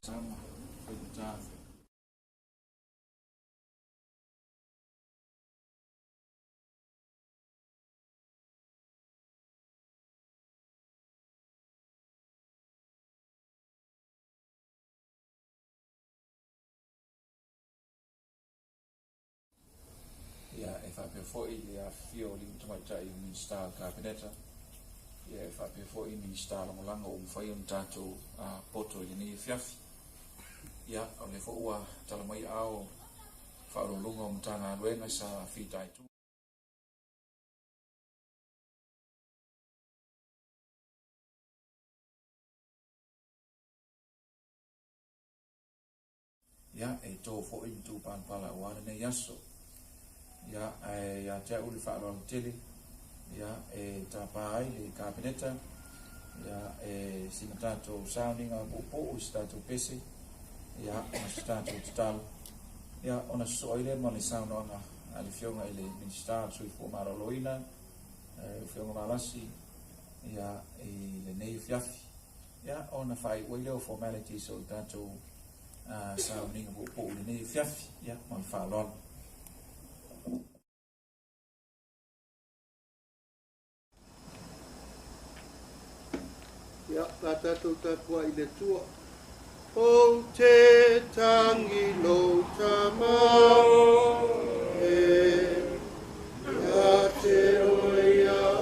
sama fita ya e fa pe fo i le afio li tama tai ni star kabineta ya e fa pe fo i ni star mo langa o fai un tato a poto li ni fiafi ya o le fo ua tala mai ao fa ro lunga mtanga luenga sa fitai tu ya e to fo i tu pan pala wana ne yaso ya ya te uli fa ro tele ya tapai le kabineta ya sinatato sounding a po stato pese ya stato total ya ona soile mo le sound ona ali fionga ile minister sui fo maroloina fionga malasi ya le nei fiafi ya ona fai wile formality so tato sounding po le nei fiafi ya mo fa lon ya kata tu takwa ile tua o te tangi lo tamau ya te oia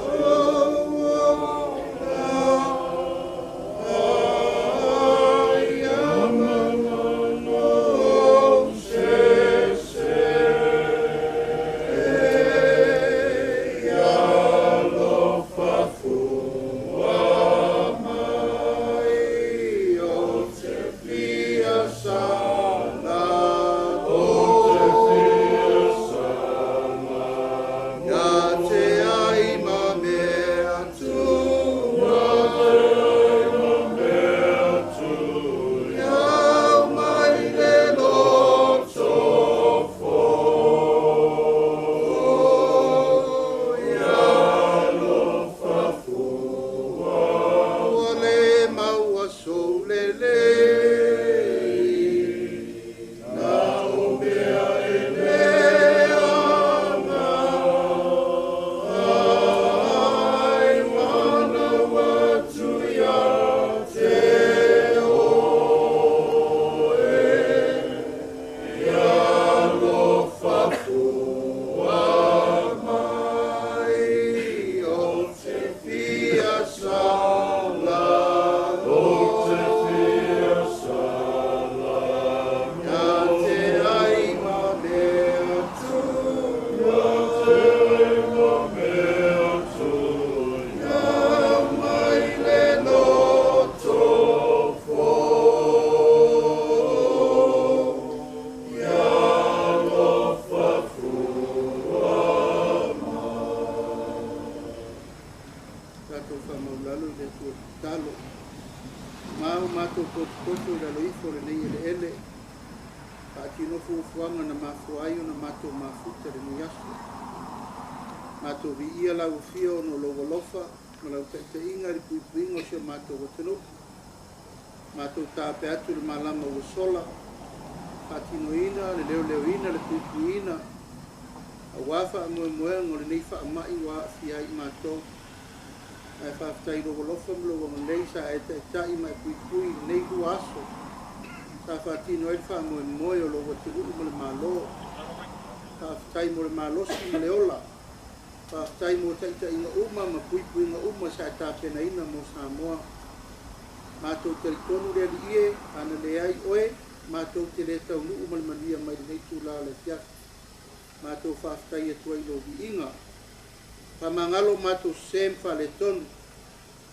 Pamangalo mato sem fale ton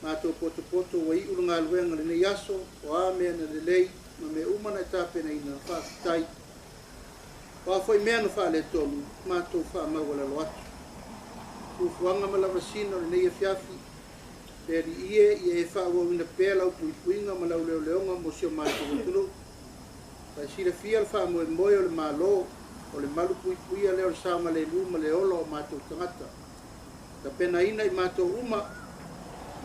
mato poto wai ulunga luenga le yaso o ame na lei ma me umana tape na ina fa tai wa foi me na fale ton mato fa ma wala lot ku fuanga mala vasina le fiafi peri ie fa wo na pela u puinga mala le leonga mo sio mato tulu pa sira fiel fa mo moyo le malo o le malu puia le o sa ma le lu ma le olo mato tangata ta pena ina I mato uma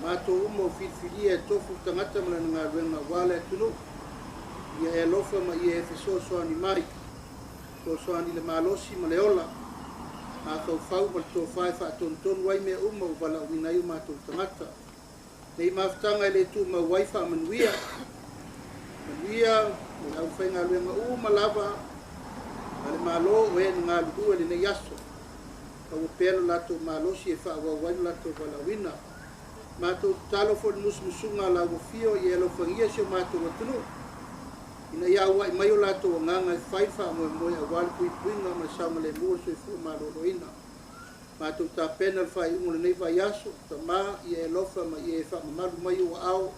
o filfilia e tofu tangata mana nga wenga wale tunu ia e alofa ma ia e fesoasoani mai soasoani le malosi ma le ola a faufau ma le tofae fa'atonu'atonu ai mea uma ua vala'uina ai o matou tagata nei mafutaga e le tu'umauai fa'amanuia manuia le ʻaufaigaluega uma lava a le malo o e na galu'u e lenei aso aua pea lo latou malosi e fa'auau ai lo latou vala'uina matou tatalo fo'i musumusuga lauafia o ia alofagia sio matou atunuu ina ia aua'i mai o latou agaga e fai fa'amoemoe auā le puipuiga ma le sauga lemua soifua malōlōina matou tapena le fa'ai'uga lenei vaiaso tamā ia e lofa ma ia e fa'amamalu mai ua ao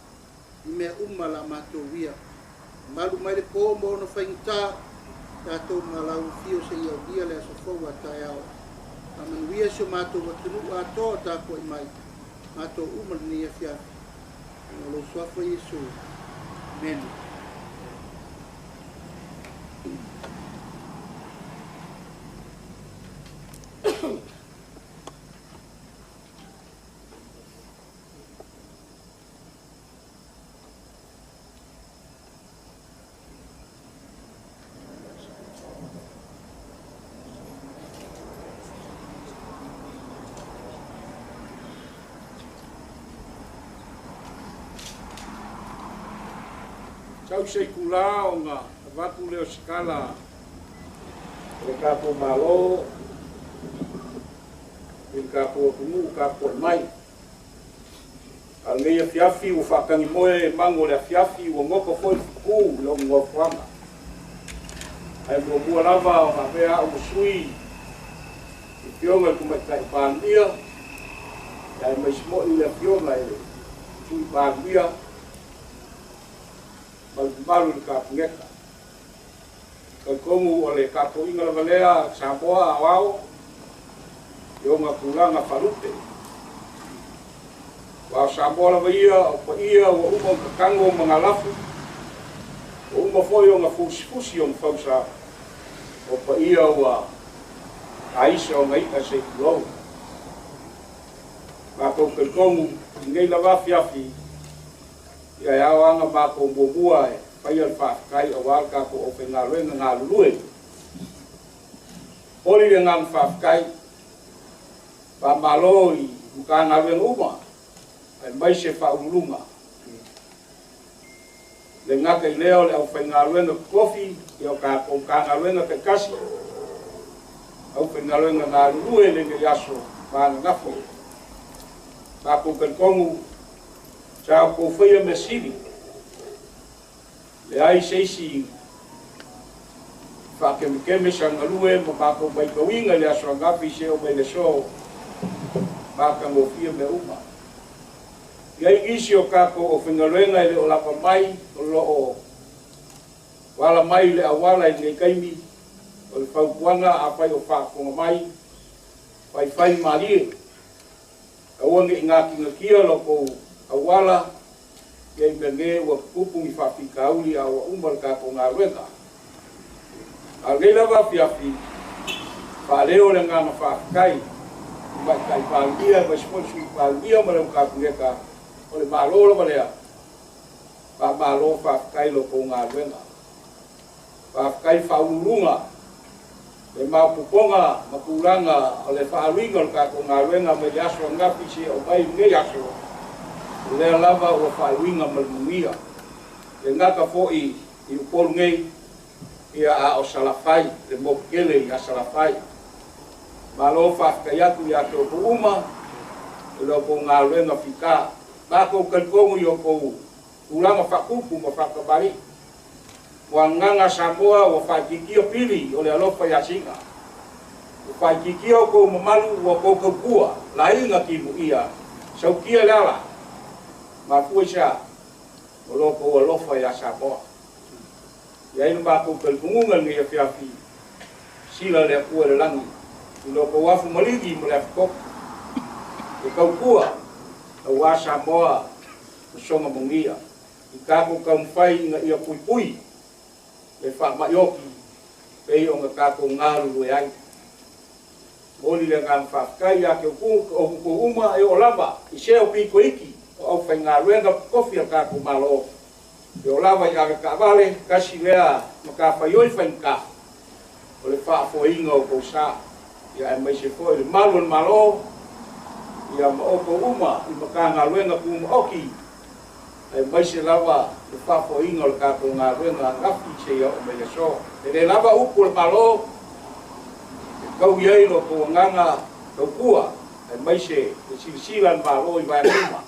i mea uma la matou ia malu mai le po mo ona faigitā tatou malaufio seʻia aulia le asofou ataeao amanuia sio matou atunuu atoa takua'i mai matou uma lenei afiafi o lou soafa iesu amen. Tau sei kula o ngā watu leo skala e kapo malo e kapo kumu kapo mai a ngeia fiafi o whakangi moe mango le fiafi o ngoko foi ku lo ngoko wanga ai mo mua lava o ngā pea o sui i fionga kumai kai pāndia ai mai smo i le fionga e sui pāndia malu le kapungeka kai komu o le kapuinga la valea Samoa awao i o ngā kulanga wharute wa Samoa la vaia o pa ia o uma o kakango o mga lafu o uma foi o ngā fusifusi o mwhausa o pa ia o a aisa o ngā ika se kulou ngā kou kai komu i ngei la wafiafi ia e awanga mako mbobua e whai al whaakai o wal kako o whenga ruenga ngā lulue. Hori le ngā whaakai, pa malo i mukana ruenga uma, ai mai se whaurunga. Le ngaka i leo le au whenga ruenga kofi, i o kako mukana ruenga kai kasi, au whenga ruenga ngā lulue le nge yaso, whanga ngafo. Kako kenkongu, sa ko foi me siri le ai seisi fa ke me sangalue mo ba ko bai ko winga le aso ngapi se o me le so ba ka mo fie me uma ia isi o ka ko o fingalenga le o la pa mai o lo o wala mai le awala i kaimi o le fau kuanga a pai o fa ko mai pai fai mari o ngi ngaki ngia lo ko awala ye menge wa kupu mi fa fikauli au umar ka ko ngaruenga agela va fiafi fa leo le ngana fa kai ba kai pa dia ba sponsor pa dia ma le ka ngeka o le malo lo le ba malo fa kai lo ko ngaruenga fa kai fa ulunga le ma puponga ma kuranga o le fa ringo ka ko ngaruenga me yaso ngapi si o mai nge yaso le lava o whaiwinga malmungia. Le ngaka fo'i i upolu ngei ia a o salafai, le mokele i a salafai. Ma lo whakaiatu i a te opo uma, e lo po ngā ruenga whika. Bako kalkongu i o po uranga whakupu ma whakabari. Wa nganga Samoa o whaikikio pili o le alofa i a singa. O whaikikio ko mamalu o ko kapua, la inga kimu ia, saukia lala. Ma fuisa o loko o lofa ya Samoa. Ia inu bako kalkungunga ngi fiafi sila le kua le langi. I loko wafu maligi mo le afkok. E kaukua o wa Samoa o songa mongia. I kako kaumfai nga ia pui pui. Le wha maioki pei o nga kako ngaru e ai. Moli le ngam whafkai a ke o uma e o lava. I seo pi ko iki. O whainga ruenga kofi a kako malo. Yo lava ya ka vale kasi lea maka fayoi fanka. Ole fa fo ingo ko sa ya mai se fo le malo malo ya mo ko uma I maka ngaluenga ku oki. Ai mai se lava le fa fo ingo ka ko ngaluenga ngafi se yo mai so. Le lava uku malo kau yai lo ko nganga ko kua ai mai se silsilan malo I vai uma.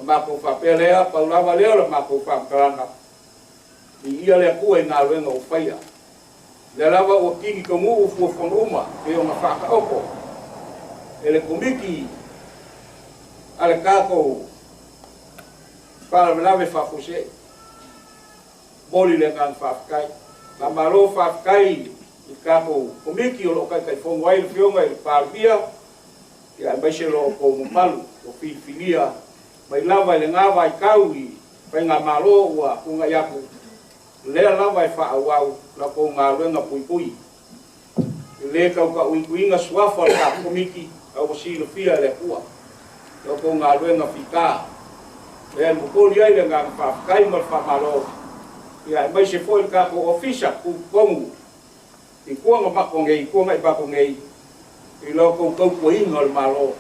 Mako fa pelea pa lava leo la mako fa karanga I ia le ku na lenga o faia le lava o kingi ko mu fu fo uma e o fa ka opo ele komiki ale kako para lava fa fose boli le kan fa kai la malo fa kai I kako komiki o kai kai fo wai fio ngai pa bia ya mai se lo ko mo palu o filia mai lava le ngava I kau I pai ngā malo ua kunga yaku lea lava I wha awau la ko ngā ruenga pui pui le kau ka ui kuinga suafa la komiki au silo fia le kua la ko ngā ruenga whika lea mukoli ai le ngā whawkai mal wha malo ia mai se foi ka ko ofisa ku kongu I kuanga mako ngei kuanga I bako ngei I lo ko kau kuinga le malo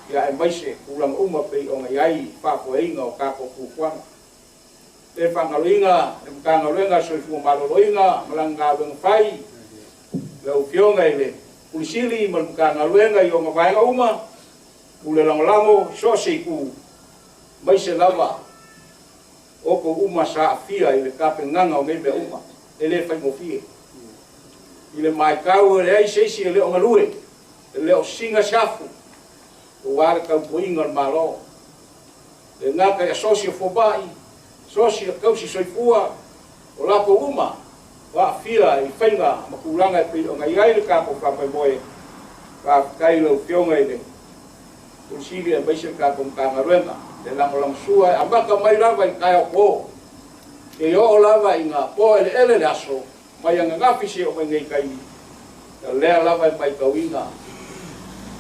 ya mai se ulang uma pe o ngai pa ko inga o ka ko kuang e fangalinga e kangalinga so fu maloloinga malanga beng fai lo fionga ile usili mal kangalinga yo ngai uma ule lango so se ku mai se lava o ko uma sa fia ile ka penganga o ngai be uma ele fai mo fie ile mai kau le ai se le o ngalue le o singa safu o ware kau puinga malo le ngaka ya socio fobai socio kau si soifua o la ko uma wa fia I fainga makulanga pe o ngai ai ka ko ka moe ka kai lo fionga ile o sili a baisha ka ko ka ngaruenga le la lang sua ambaka mai lava I kai o e yo lava inga po ele aso mai nga ngafi se o ngai kai le lava mai kawinga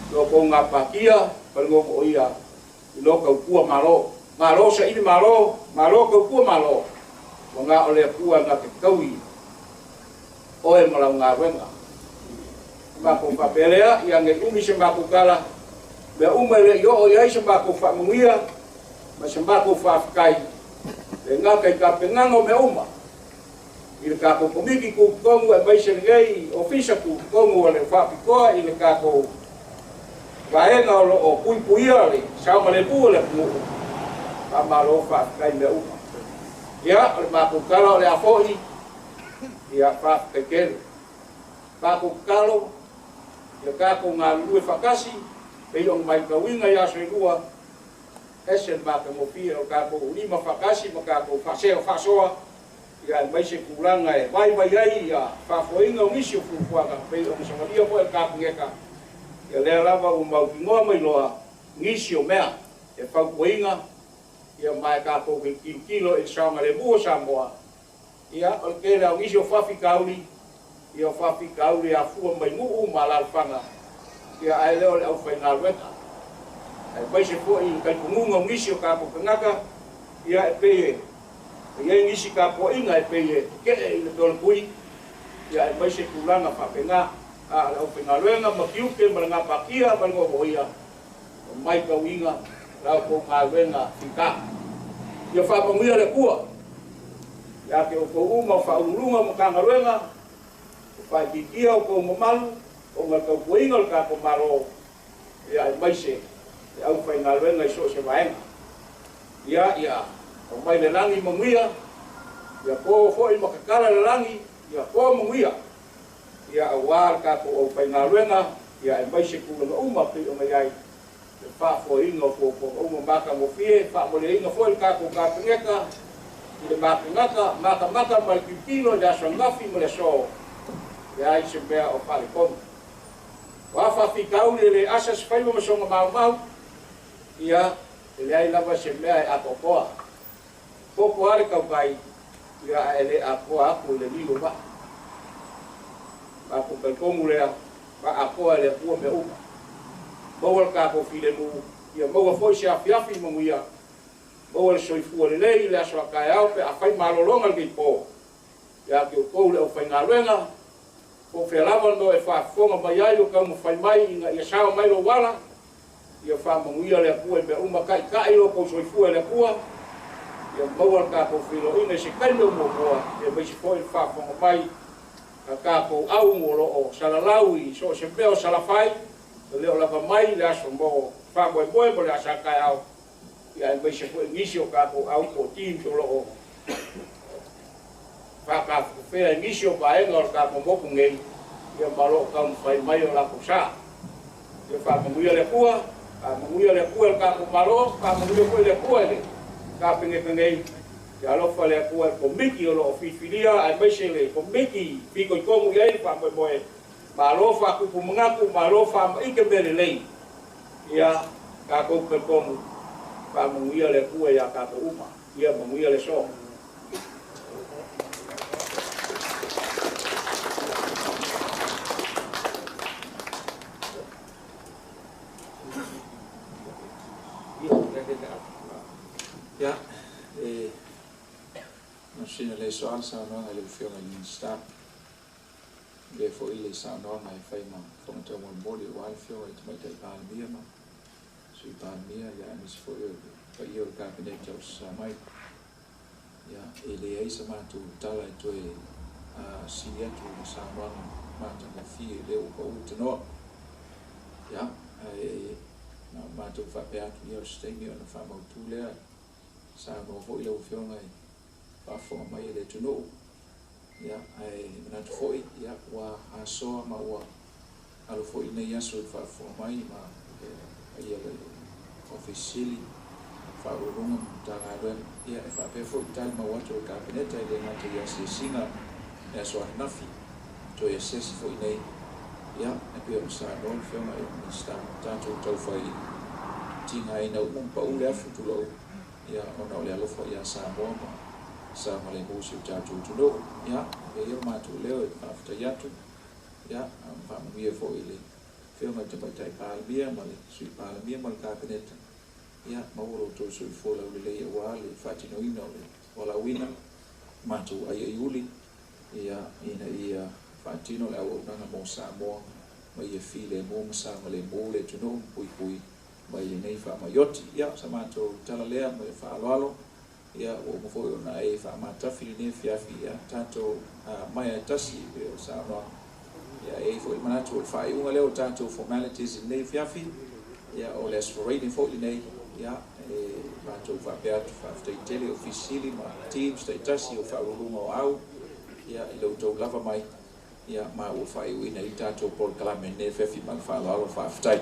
lo ko nga pakia palgo ko ia lo ko kua malo sa ini malo ko kua malo nga ole kua nga ke kawi o e mala nga wenga ma ko papelea yang e umi se ma ko kala be umele yo o ia se ma ko fa muia ma se ma ko fa kai e nga kai ka pengango me uma il ka ko komiki ku kongu e baise ngei ofisa ku kongu ole fa pikoa il ka ko vai nga o pui pui ali sa male pu le mu pa malo fa kai me uma ya le ma ku kala le afoi ya fa pekel pa ku kalo ya ka ku nga lu fa kasi pe yong mai ka winga ya so lua esen ba ka mo fi o ka ko lima fa kasi ma ka ko fa se fa soa ya mai se kulanga e vai ai ya fa foinga o misio fu ka pe o so maria mo ka ngeka ya le lava o mau kingoa mai loa ngisi o mea e whau kuinga ia mai ka ko kilo e saunga le bua Samoa ia o kele au ngisi o whafi kauri ia o whafi kauri a fua mai ngu malalwhanga ia ai leo le au whainga weta ai baise fua I kai kungunga ngisi o ka ko kangaka ia e peye ia ngisi ka ko inga e peye ke e le tole pui ia e baise kulanga whapenga a la pengaluenga makiuke malanga pakia malanga boia mai ka winga la ko ngaluenga fika ia fa pamuia le kua ya ke ko uma fa urunga makangaluenga fa kikia ko mamal o ngaka winga ka ko maro ia mai se au fa ngaluenga so se vaenga ia o mai le langi mamuia ia ko fo I makakala le langi ia ko mamuia ia awar ka ko o paingaluenga ia mai se ku nga uma pe o mai le fa fo ingo fo o maka mo fie fa mo le ingo fo ka ko ka ngeka le maka mal kilo da so ngafi mo le so ia I se bea o pale kon wa fa fi ka le asas fa mo so mau ia le ai lava se bea a popoa popo ale ka vai ia ele a poa ko le lilo ba aku pelkomu lea pa apoa le pua me uma bawal ka ko file mu ia bawa foi se afiafi mo ia mo le soifua lelei le aso akaeao pe afai malologa le keipo ia ke outou le aufaigaluega o fealava no e faafofoga mai ai o kaumafai mai ia sao mai lo wala ia faamaguia le akua i mea uma kaʻikaʻi lo kou soifua le akua ia maua le kakou filoina i se kaini o muamoa ia maisi foʻi le faafofoga mai ka kakou au mo loo salalau i so o se mea o salafai le o lava mai le aso mo faamoemoe mo le asa akaeao ia e maisi foʻi gisi o kakou au po tim so loo whakawhea ngisi o paenga o ka momoku ngei ia malo ka mawhai mai o lako sa ia whakamuia le kua ka mamuia le kua ka malo ka mamuia le kua ele ka pengei ia alofa le kua ko miki o lo fifilia ai maise le ko miki piko i kongu iai whamoe moe malo whakupu mangaku malo whama ike mele lei ia ka koupe kongu ka mamuia le kua ia ka uma ia mamuia le so Ja, misschien alleen zo aan zou nog heel veel in staan. We voor jullie zou nog maar even van het om een body wife veel het met het baan meer maar zo baan meer ja en is voor je bij je kabinet als mij ja ele is maar toe tala toe sia toe samen maar dan vier leu op te nog ja maar toe van per jaar steen je van moet toe leren samen voor je veel mee voor mij le te nog ya ai na foi ya wa aso ma wa alo foi ne ya so fa for mai ma ai le officially fa rum ta ga ya fa pe fo tal ma wa to cabinet ai le na te ya se singa ya so nafi to ya se foi ne ya e pe o sa no fe ma ni sta tanto to foi tinga ina un pa u le futulo ya ona le alo foi ya sa mo sama le musi tatu tulo ya e yo matu leo after yatu ya am via for ile film te batai palbia male sui palbia mal cabinet ya mauro to sui fola le wale fatino ino wala wina matu ai yuli ya ina ia fatino la o na mo samo mai e file mo sama le mole tuno pui mai nei fa mayoti ya samato talalea mai fa lalo ya o mo foi na e fa mata fili fiafi ya tanto mai tasi o sa no ya e foi manato fa un leo tanto formalities in fiafi ya o les for reading for nei ya e tanto fa per fa tele officiali ma teams dei tasi o fa lungo au ya lo to lava mai ya ma o fa i nei tanto por clame ne fiafi mal fa lo fa ftai